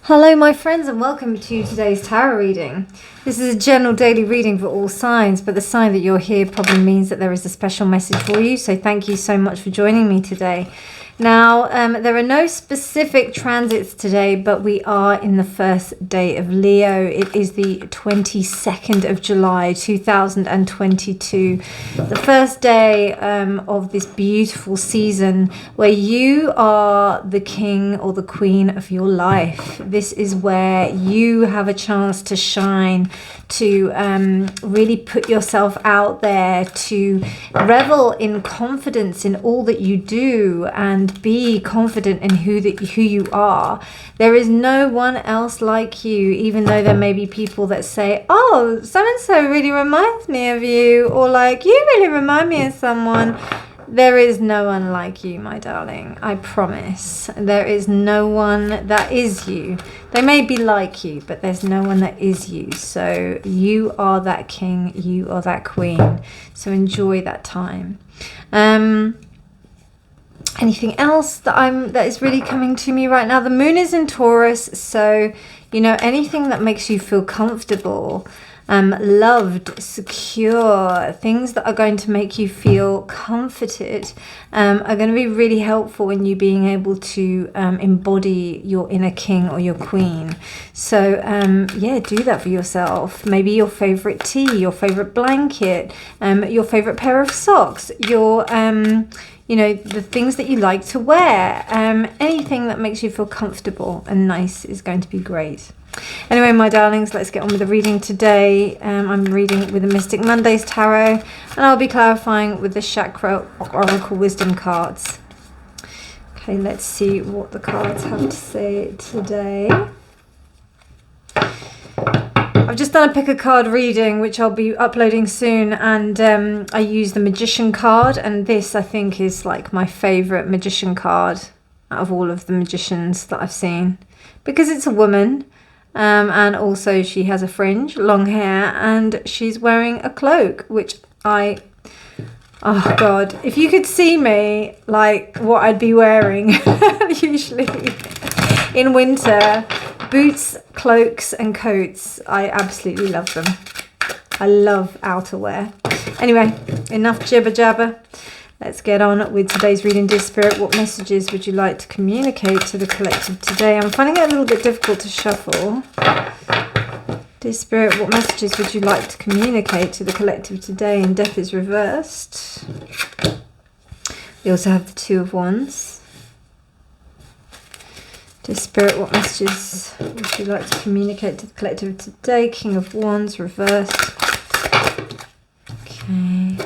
Hello my friends and welcome to today's tarot reading. This is a general daily reading for all signs, but the sign that you're here probably means that there is a special message for you, so thank you so much for joining me today. Now, there are no specific transits today, but we are in the first day of Leo. It is the 22nd of July 2022, the first day of this beautiful season where you are the king or the queen of your life. This is where you have a chance to shine, to really put yourself out there, to revel in confidence in all that you do and be confident in who you are. There is no one else like you, even though there may be people that say, oh, so-and-so really reminds me of you, or like, you really remind me of someone. There is no one like you, my darling. I promise. There is no one that is you. They may be like you, but there's no one that is you. So you are that king, you are that queen. So enjoy that time. Anything else that is really coming to me right now? The moon is in Taurus, so anything that makes you feel comfortable, loved, secure, things that are going to make you feel comforted are going to be really helpful in you being able to embody your inner king or your queen. So yeah, do that for yourself. Maybe your favorite tea, your favorite blanket, your favorite pair of socks, your the things that you like to wear, anything that makes you feel comfortable and nice is going to be great. Anyway, my darlings, let's get on with the reading today. I'm reading with the Mystic Mondays Tarot, and I'll be clarifying with the Chakra Oracle Wisdom cards. Okay, let's see what the cards have to say today. I've just done a pick a card reading, which I'll be uploading soon, and I use the Magician card, and this I think is like my favorite Magician card out of all of the magicians that I've seen, because it's a woman, and also she has a fringe, long hair, and she's wearing a cloak, which oh god, if you could see me, like what I'd be wearing usually in winter. Boots, cloaks and coats. I absolutely love them. I love outerwear. Anyway, enough jibber jabber. Let's get on with today's reading. Dear Spirit, what messages would you like to communicate to the collective today? I'm finding it a little bit difficult to shuffle. Dear Spirit, what messages would you like to communicate to the collective today? And Death is reversed. We also have the Two of Wands. Dear Spirit, what messages would you like to communicate to the collective today? King of Wands, reversed. Okay.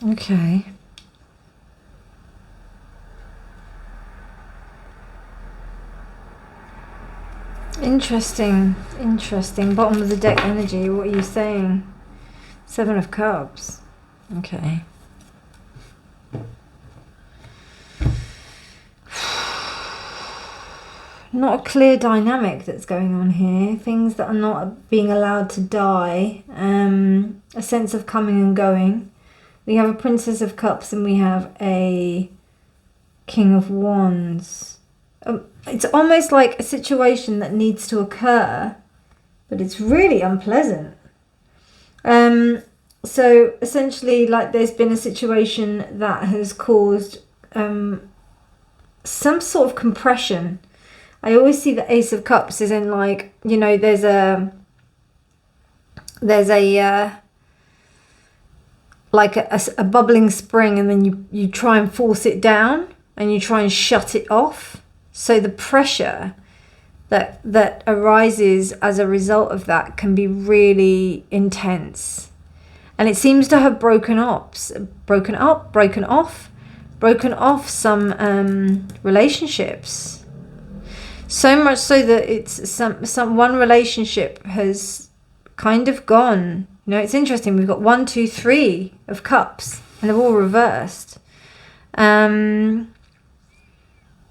Okay. Interesting. Bottom of the deck energy. What are you saying? Seven of Cups. Okay. Not a clear dynamic that's going on here. Things that are not being allowed to die. A sense of coming and going. We have a Princess of Cups and we have a King of Wands. It's almost like a situation that needs to occur, but it's really unpleasant. So essentially, like, there's been a situation that has caused some sort of compression. I always see the Ace of Cups as in, like, there's a bubbling spring, and then you try and force it down and you try and shut it off. So the pressure that arises as a result of that can be really intense. And it seems to have broken off some relationships. So much so that it's some one relationship has kind of gone. You know, it's interesting. We've got 1, 2, 3 of cups, and they're all reversed. And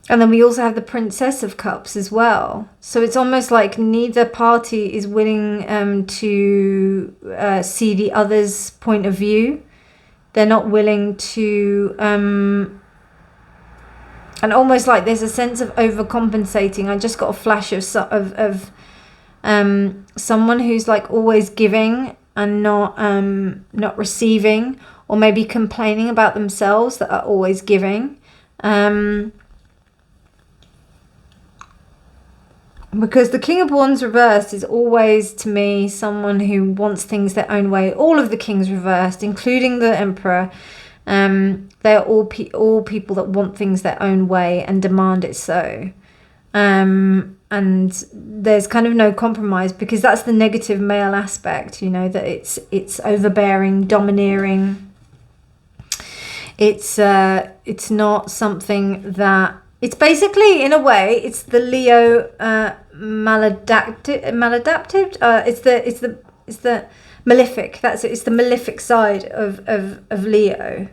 then we also have the Princess of Cups as well. So it's almost like neither party is willing to see the other's point of view. They're not willing to... and almost like there's a sense of overcompensating. I just got a flash of someone who's like always giving and not receiving, or maybe complaining about themselves that are always giving. Because the King of Wands reversed is always, to me, someone who wants things their own way. All of the kings reversed, including the Emperor, they're all people that want things their own way and demand it so. And there's kind of no compromise, because that's the negative male aspect, you know, that it's overbearing, domineering. It's not something that... It's basically, in a way, it's the Leo maladaptive. It's the malefic. That's it. It's the malefic side of Leo,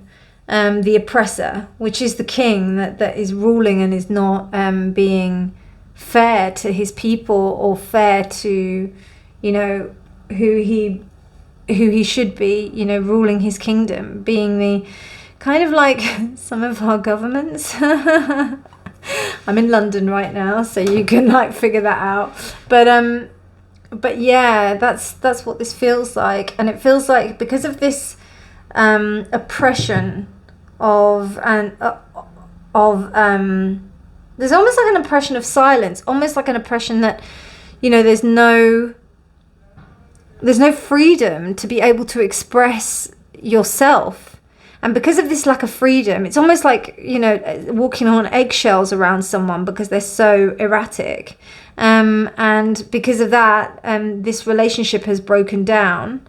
the oppressor, which is the king that is ruling and is not being fair to his people, or fair to, you know, who he should be, you know, ruling his kingdom, being the kind of like some of our governments. I'm in London right now, so you can like figure that out. But yeah, that's what this feels like. And it feels like, because of this oppression of there's almost like an oppression of silence, almost like an oppression that, you know, there's no freedom to be able to express yourself. And because of this lack of freedom, it's almost like, you know, walking on eggshells around someone, because they're so erratic. And because of that, this relationship has broken down.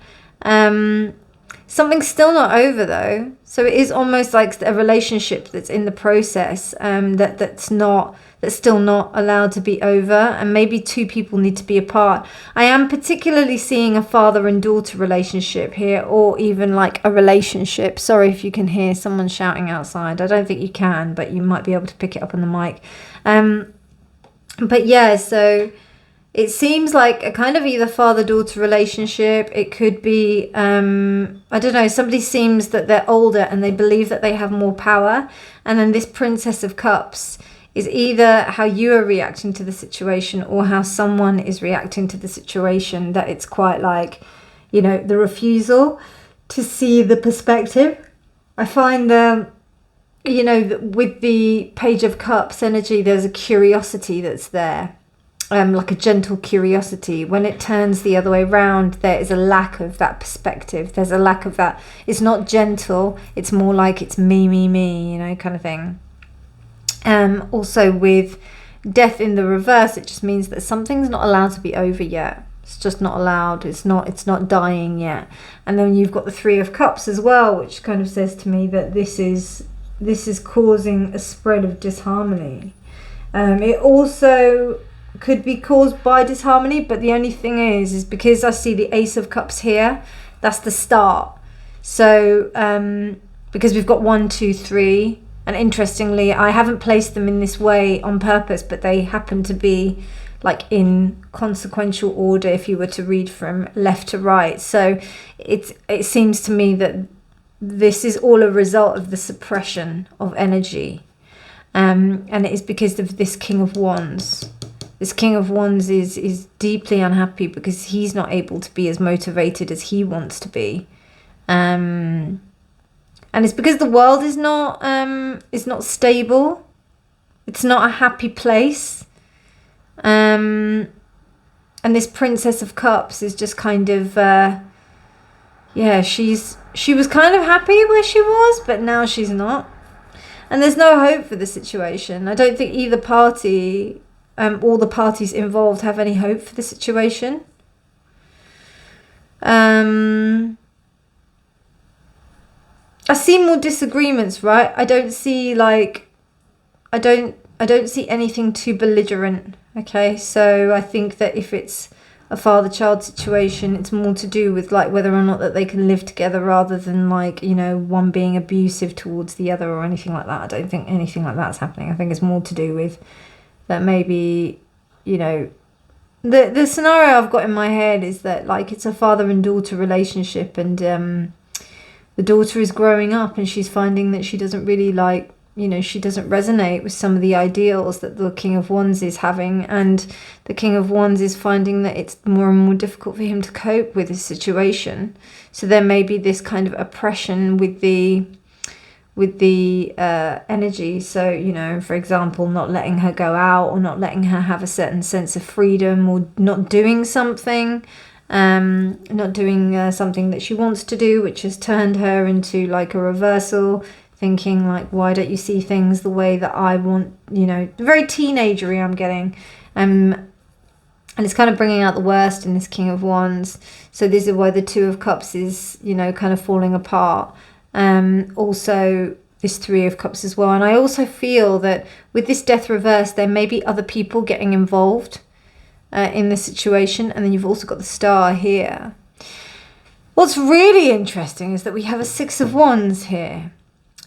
Something's still not over, though. So it is almost like a relationship that's in the process, that's still not allowed to be over. And maybe two people need to be apart. I am particularly seeing a father and daughter relationship here, or even like a relationship. Sorry if you can hear someone shouting outside. I don't think you can, but you might be able to pick it up on the mic. But yeah, so it seems like a kind of either father-daughter relationship. It could be, I don't know, somebody seems that they're older and they believe that they have more power. And then this Princess of Cups is either how you are reacting to the situation, or how someone is reacting to the situation, that it's quite like, you know, the refusal to see the perspective. I find you know, with the Page of Cups energy, there's a curiosity that's there. Like a gentle curiosity. When it turns the other way around, there is a lack of that perspective. There's a lack of that. It's not gentle. It's more like it's me, you know, kind of thing. Also with Death in the reverse, it just means that something's not allowed to be over yet. It's just not allowed. It's not dying yet. And then you've got the Three of Cups as well, which kind of says to me that this is causing a spread of disharmony. It also could be caused by disharmony, but the only thing is because I see the Ace of Cups here, that's the start. So because we've got 1, 2, 3, and interestingly, I haven't placed them in this way on purpose, but they happen to be like in consequential order if you were to read from left to right. So it seems to me that this is all a result of the suppression of energy, and it is because of this King of Wands. This King of Wands is deeply unhappy because he's not able to be as motivated as he wants to be. And it's because the world is not stable. It's not a happy place. And this Princess of Cups is just kind of, she was kind of happy where she was, but now she's not. And there's no hope for the situation. I don't think either party, all the parties involved, have any hope for the situation. I see more disagreements, right? I don't see anything too belligerent Okay, so I think that if it's a father-child situation, it's more to do with like whether or not that they can live together, rather than like, you know, one being abusive towards the other or anything like that. I don't think anything like that's happening. I think it's more to do with that maybe, you know, the scenario I've got in my head is that like it's a father and daughter relationship, and the daughter is growing up and she's finding that she doesn't really like, you know, she doesn't resonate with some of the ideals that the King of Wands is having, and the King of Wands is finding that it's more and more difficult for him to cope with his situation. So there may be this kind of oppression with the energy. So, you know, for example, not letting her go out, or not letting her have a certain sense of freedom, or not doing something, not doing something that she wants to do, which has turned her into like a reversal, thinking like, why don't you see things the way that I want, you know, very teenagery I'm getting. And it's kind of bringing out the worst in this King of Wands. So this is why the Two of Cups is, you know, kind of falling apart. Also this Three of Cups as well. And I also feel that with this Death reverse, there may be other people getting involved in this situation. And then you've also got the Star here. What's really interesting is that we have a Six of Wands here.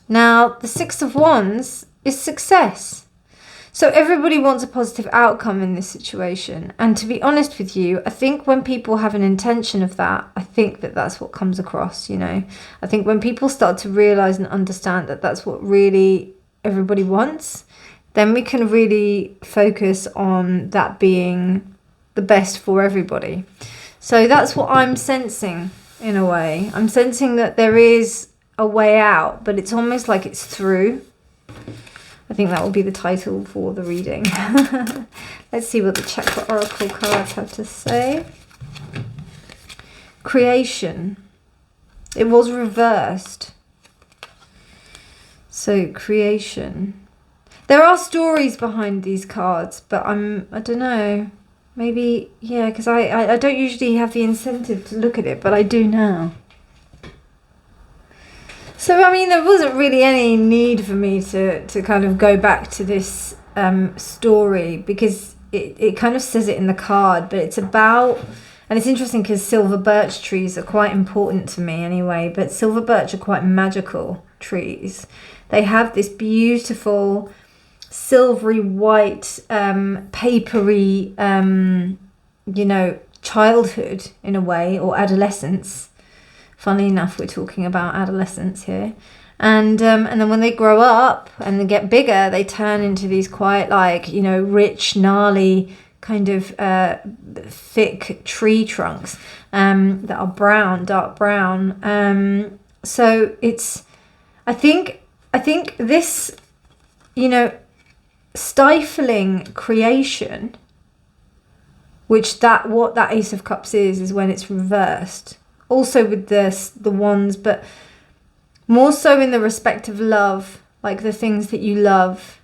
Now, the Six of Wands is success. So everybody wants a positive outcome in this situation. And to be honest with you, I think when people have an intention of that, I think that that's what comes across, you know. I think when people start to realize and understand that that's what really everybody wants, then we can really focus on that being the best for everybody. So that's what I'm sensing in a way. I'm sensing that there is a way out, but it's almost like it's through. I think that will be the title for the reading. Let's see what the Chakra Oracle cards have to say. Creation. It was reversed. So creation. There are stories behind these cards, but I don't know. Maybe, yeah, because I don't usually have the incentive to look at it, but I do now. So, I mean, there wasn't really any need for me to kind of go back to this story, because it kind of says it in the card, but it's about, and it's interesting because silver birch trees are quite important to me anyway, but silver birch are quite magical trees. They have this beautiful silvery white, papery, you know, childhood in a way, or adolescence. Funnily enough, we're talking about adolescence here. And then when they grow up and they get bigger, they turn into these quite like, you know, rich, gnarly, kind of thick tree trunks that are brown, dark brown. So it's, I think this, you know, stifling creation, which what that Ace of Cups is when it's reversed. Also with the wands, but more so in the respect of love, like the things that you love.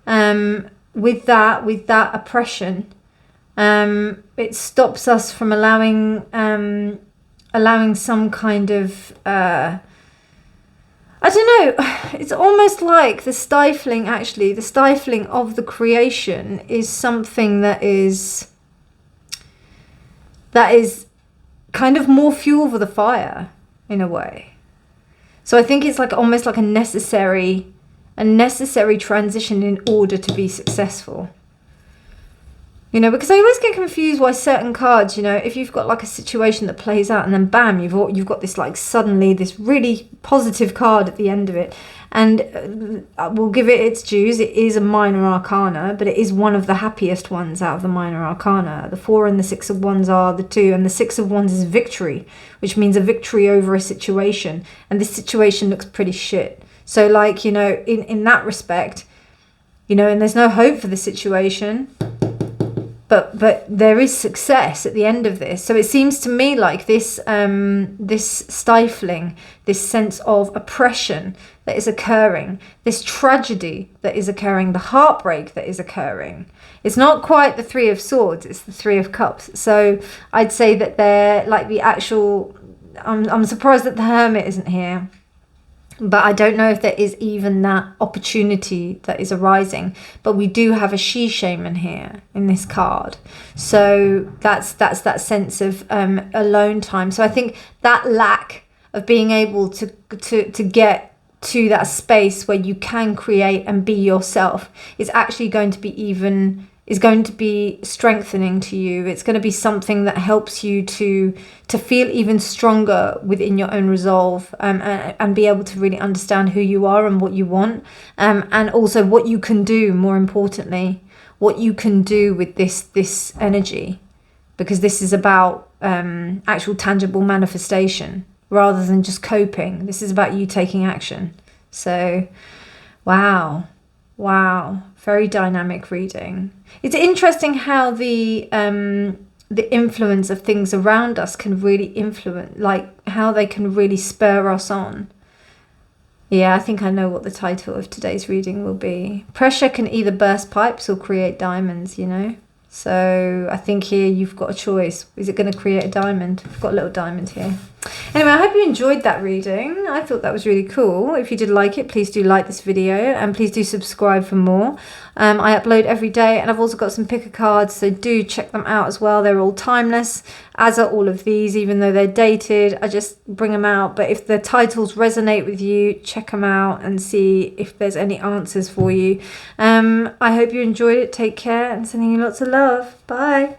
With that oppression, it stops us from allowing some kind of I don't know. It's almost like the stifling of the creation is something that is kind of more fuel for the fire in a way. So I think it's like almost like a necessary transition in order to be successful. You know, because I always get confused why certain cards, you know, if you've got like a situation that plays out and then bam, you've got this like suddenly this really positive card at the end of it. And we'll give it its dues. It is a minor arcana, but it is one of the happiest ones out of the minor arcana. The 4 and the 6 of Wands are the 2, and the 6 of Wands is victory, which means a victory over a situation. And this situation looks pretty shit. So like, you know, in that respect, you know, and there's no hope for the situation. But there is success at the end of this. So it seems to me like this stifling, this sense of oppression that is occurring, this tragedy that is occurring, the heartbreak that is occurring. It's not quite the 3 of Swords, it's the 3 of Cups. So I'd say that they're like the actual, I'm surprised that the Hermit isn't here. But I don't know if there is even that opportunity that is arising. But we do have a she shaman here in this card. So that's that sense of alone time. So I think that lack of being able to get to that space where you can create and be yourself is actually going to be strengthening to you. It's going to be something that helps you to feel even stronger within your own resolve, and be able to really understand who you are and what you want, and also what you can do, more importantly, what you can do with this energy, because this is about actual tangible manifestation rather than just coping. This is about you taking action. So, wow, very dynamic reading. It's interesting how the influence of things around us can really influence, like how they can really spur us on. Yeah, I think I know what the title of today's reading will be. Pressure can either burst pipes or create diamonds, you know? So I think here you've got a choice. Is it going to create a diamond? I've got a little diamond here. Anyway, I hope you enjoyed that reading. I thought that was really cool. If you did like it, please do like this video and please do subscribe for more. I upload every day, and I've also got some picker cards, so do check them out as well. They're all timeless, as are all of these, even though they're dated. I just bring them out, but if the titles resonate with you, check them out and see if there's any answers for you. I hope you enjoyed it. Take care, and sending you lots of love. Bye.